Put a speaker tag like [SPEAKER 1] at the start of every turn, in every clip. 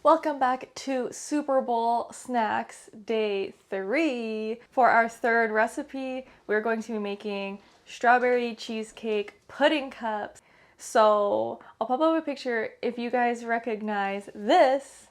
[SPEAKER 1] Welcome back to Super Bowl Snacks Day 3. For our third recipe, we're going to be making strawberry cheesecake pudding cups. So I'll pop up a picture if you guys recognize this.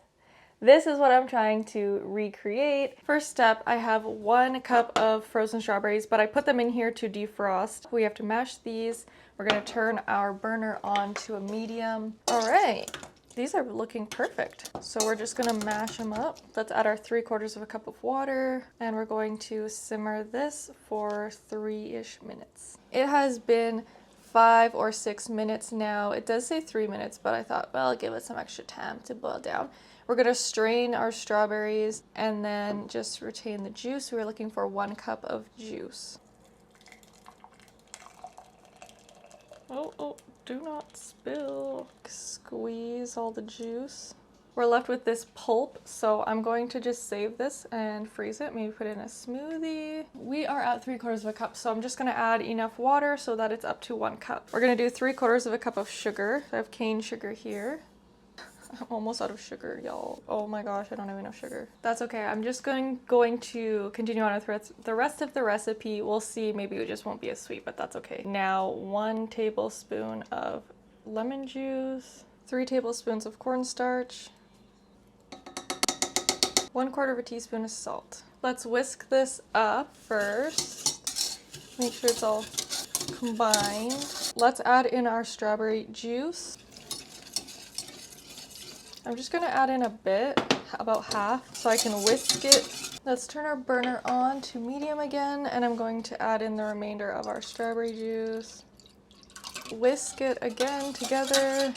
[SPEAKER 1] This is what I'm trying to recreate. First step, I have 1 cup of frozen strawberries, but I put them in here to defrost. We have to mash these. We're gonna turn our burner on to a medium. All right. These are looking perfect. So we're just gonna mash them up. Let's add our 3/4 of a cup of water, and we're going to simmer this for 3-ish minutes. It has been 5 or 6 minutes now. It does say 3 minutes, but I thought, well, I'll give it some extra time to boil down. We're gonna strain our strawberries and then just retain the juice. We're looking for 1 cup of juice. Oh, do not spill. Squeeze all the juice. We're left with this pulp, so I'm going to just save this and freeze it, maybe put it in a smoothie. We are at 3/4 of a cup, so I'm just gonna add enough water so that it's up to 1 cup. We're gonna do 3/4 of a cup of sugar. I have cane sugar here. I'm almost out of sugar, y'all. Oh my gosh, I don't have enough sugar. That's okay. I'm just going to continue on with the rest of the recipe. We'll see, maybe it just won't be as sweet, but that's okay. Now, 1 tablespoon of lemon juice, 3 tablespoons of cornstarch, 1/4 teaspoon of salt. Let's whisk this up first. Make sure it's all combined. Let's add in our strawberry juice. I'm just gonna add in a bit, about half, so I can whisk it. Let's turn our burner on to medium again, and I'm going to add in the remainder of our strawberry juice. Whisk it again together.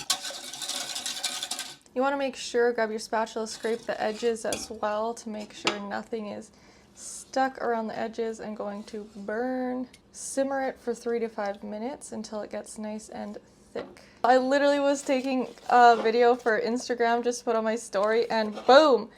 [SPEAKER 1] You wanna make sure, grab your spatula, scrape the edges as well to make sure nothing is stuck around the edges and going to burn. Simmer it for 3 to 5 minutes until it gets nice and thick. I literally was taking a video for Instagram just to put on my story, and boom!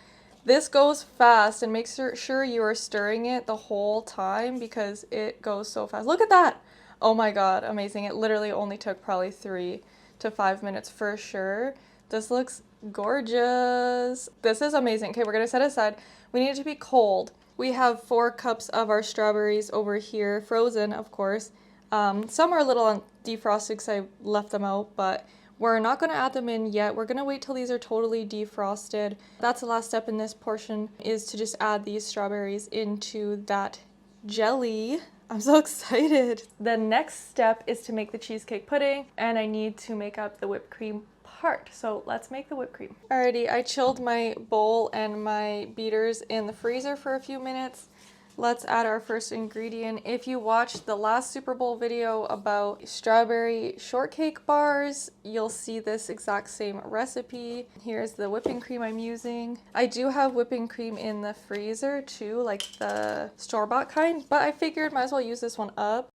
[SPEAKER 1] This goes fast, and make sure you are stirring it the whole time because it goes so fast. Look at that! Oh my god, amazing. It literally only took probably 3 to 5 minutes for sure. This looks gorgeous. This is amazing. Okay, we're gonna set aside. We need it to be cold. We have 4 cups of our strawberries over here, frozen of course. Some are a little defrosted because I left them out, but we're not going to add them in yet. We're going to wait till these are totally defrosted. That's the last step in this portion, is to just add these strawberries into that jelly. I'm so excited. The next step is to make the cheesecake pudding, and I need to make up the whipped cream part. So let's make the whipped cream. Alrighty, I chilled my bowl and my beaters in the freezer for a few minutes. Let's add our first ingredient. If you watched the last Super Bowl video about strawberry shortcake bars, you'll see this exact same recipe. Here's the whipping cream I'm using. I do have whipping cream in the freezer too, like the store-bought kind, but I figured might as well use this one up.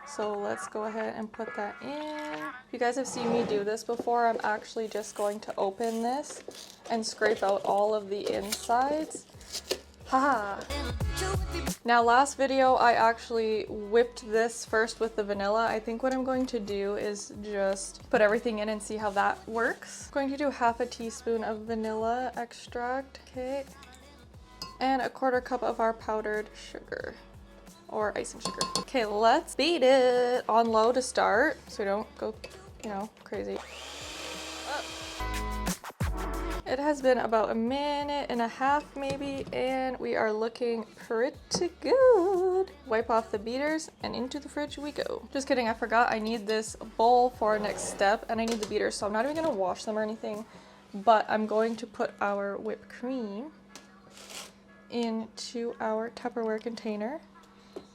[SPEAKER 1] So let's go ahead and put that in. If you guys have seen me do this before, I'm actually just going to open this and scrape out all of the insides. Haha. Now last video I actually whipped this first with the vanilla. I think what I'm going to do is just put everything in and see how that works. I'm going to do 1/2 teaspoon of vanilla extract, okay, and 1/4 cup of our powdered sugar or icing sugar. Okay, let's beat it on low to start so we don't go, crazy. It has been about 1.5 minutes maybe, and we are looking pretty good. Wipe off the beaters and into the fridge we go. Just kidding, I forgot I need this bowl for our next step, and I need the beaters, so I'm not even gonna wash them or anything, but I'm going to put our whipped cream into our Tupperware container,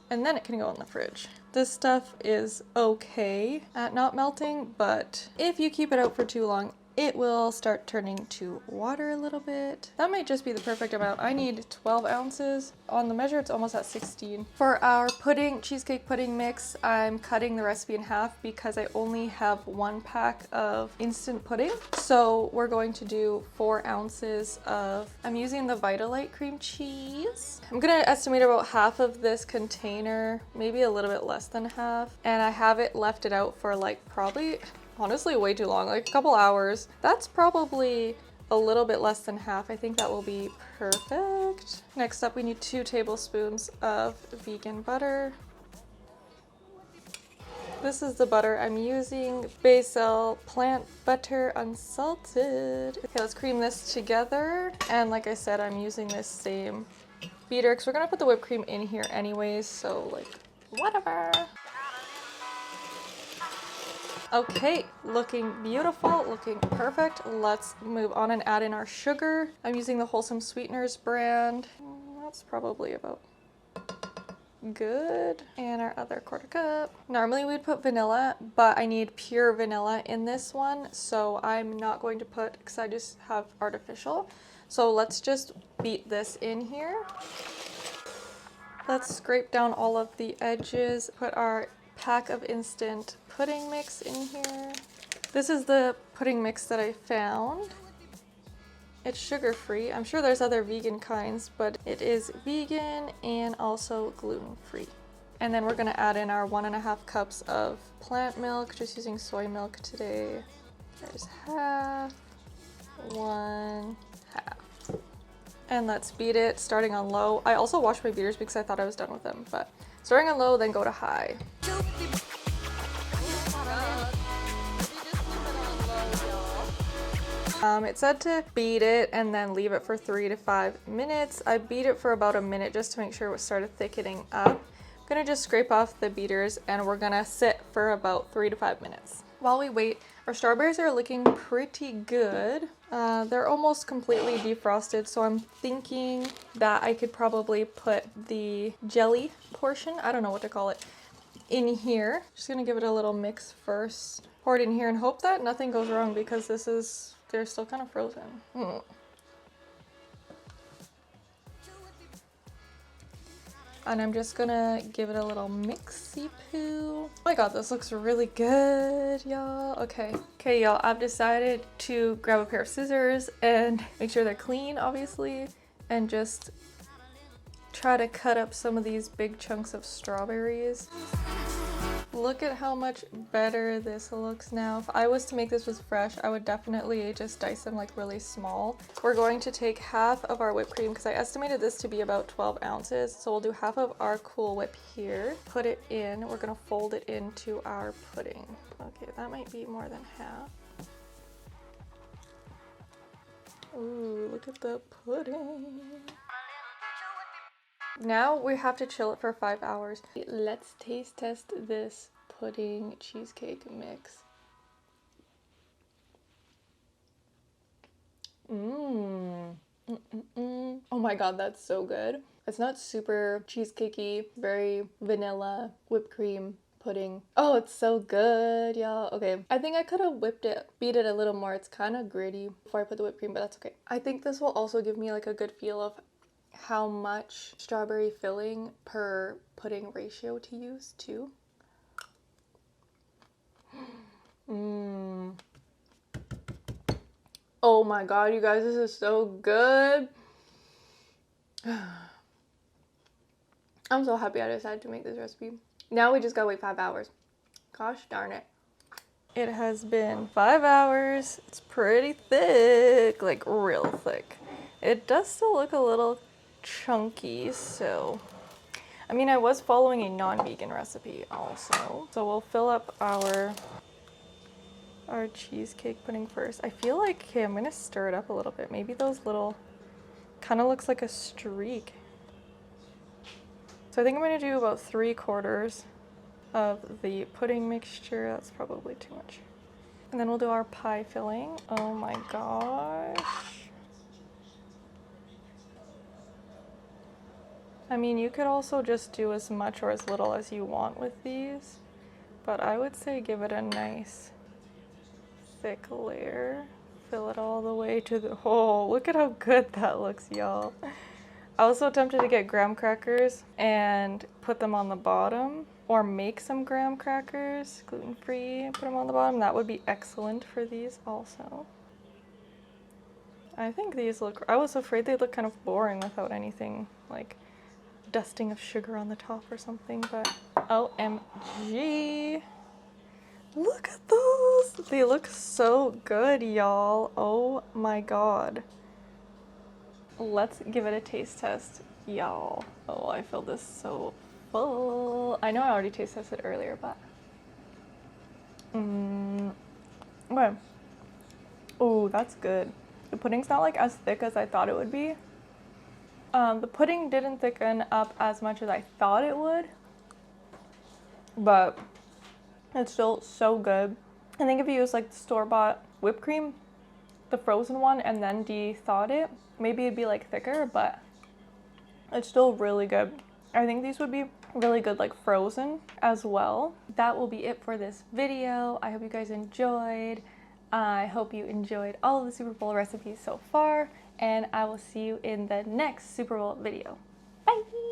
[SPEAKER 1] and then it can go in the fridge. This stuff is okay at not melting, but if you keep it out for too long, it will start turning to water a little bit. That might just be the perfect amount. I need 12 ounces. On the measure, it's almost at 16. For our cheesecake pudding mix, I'm cutting the recipe in half because I only have 1 pack of instant pudding. So we're going to do 4 ounces of, I'm using the Vitalite cream cheese. I'm gonna estimate about half of this container, maybe a little bit less than half. And I have it left it out for like probably honestly way too long, like a couple hours. That's probably a little bit less than half. I think that will be perfect. Next up, we need 2 tablespoons of vegan butter. This is the butter I'm using, Basil plant butter unsalted. Okay, let's cream this together. And like I said, I'm using this same beater because we're gonna put the whipped cream in here anyways, so like, whatever. Okay, looking beautiful, looking perfect. Let's move on and add in our sugar. I'm using the Wholesome Sweeteners brand. That's probably about good. And our other 1/4 cup. Normally we'd put vanilla, but I need pure vanilla in this one, so I'm not going to put, because I just have artificial. So let's just beat this in here. Let's scrape down all of the edges, put our pack of instant pudding mix in here. This is the pudding mix that I found. It's sugar-free. I'm sure there's other vegan kinds, but it is vegan and also gluten-free. And then we're gonna add in our 1.5 cups of plant milk, just using soy milk today. There's half, 1/2. And let's beat it, starting on low. I also washed my beaters because I thought I was done with them, but starting on low, then go to high. It said to beat it and then leave it for 3 to 5 minutes. I beat it for about a minute just to make sure it started thickening up. I'm gonna just scrape off the beaters and we're gonna sit for about 3 to 5 minutes. While we wait, our strawberries are looking pretty good. They're almost completely defrosted, so I'm thinking that I could probably put the jelly portion, I don't know what to call it, in here. Just gonna give it a little mix first. Pour it in here and hope that nothing goes wrong because they're still kind of frozen. And I'm just gonna give it a little mixy poo. Oh my god, this looks really good, y'all. Okay, y'all, I've decided to grab a pair of scissors and make sure they're clean, obviously, and just try to cut up some of these big chunks of strawberries. Look at how much better this looks now. If I was to make this was fresh, I would definitely just dice them like really small. We're going to take half of our whipped cream because I estimated this to be about 12 ounces. So we'll do half of our Cool Whip here, put it in. We're gonna fold it into our pudding. Okay, that might be more than half. Ooh, look at the pudding. Now we have to chill it for 5 hours. Let's taste test this pudding cheesecake mix. Oh my god, that's so good. It's not super cheesecakey, very vanilla whipped cream pudding. Oh, it's so good, y'all. Okay, I think I could have beat it a little more. It's kind of gritty before I put the whipped cream, but that's okay. I think this will also give me like a good feel of how much strawberry filling per pudding ratio to use too. Oh my god, you guys, this is so good. I'm so happy I decided to make this recipe. Now we just gotta wait 5 hours. Gosh darn it. It has been 5 hours. It's pretty thick, like real thick. It does still look a little chunky, so I mean, I was following a non-vegan recipe also. So we'll fill up our cheesecake pudding first. I feel like, okay, I'm gonna stir it up a little bit. Maybe those little, kind of looks like a streak. So I think I'm gonna do about 3/4 of the pudding mixture. That's probably too much. And then we'll do our pie filling. Oh my gosh. I mean, you could also just do as much or as little as you want with these, but I would say give it a nice thick layer. Fill it all the way to the, oh, look at how good that looks, y'all. I was so tempted to get graham crackers and put them on the bottom, or make some graham crackers, gluten-free, put them on the bottom. That would be excellent for these also. I think these look, I was afraid they'd look kind of boring without anything like dusting of sugar on the top or something, but OMG. Look at those. They look so good, y'all. Oh my god. Let's give it a taste test, y'all. Oh, I feel this so full. I know I already taste tested earlier, but okay. Oh, that's good. The pudding's not like as thick as I thought it would be. The pudding didn't thicken up as much as I thought it would, but it's still so good. I think if you use like the store-bought whipped cream, the frozen one, and then de-thawed it, maybe it'd be like thicker, but it's still really good. I think these would be really good like frozen as well. That will be it for this video. I hope you guys enjoyed. I hope you enjoyed all of the Super Bowl recipes so far, and I will see you in the next Super Bowl video. Bye!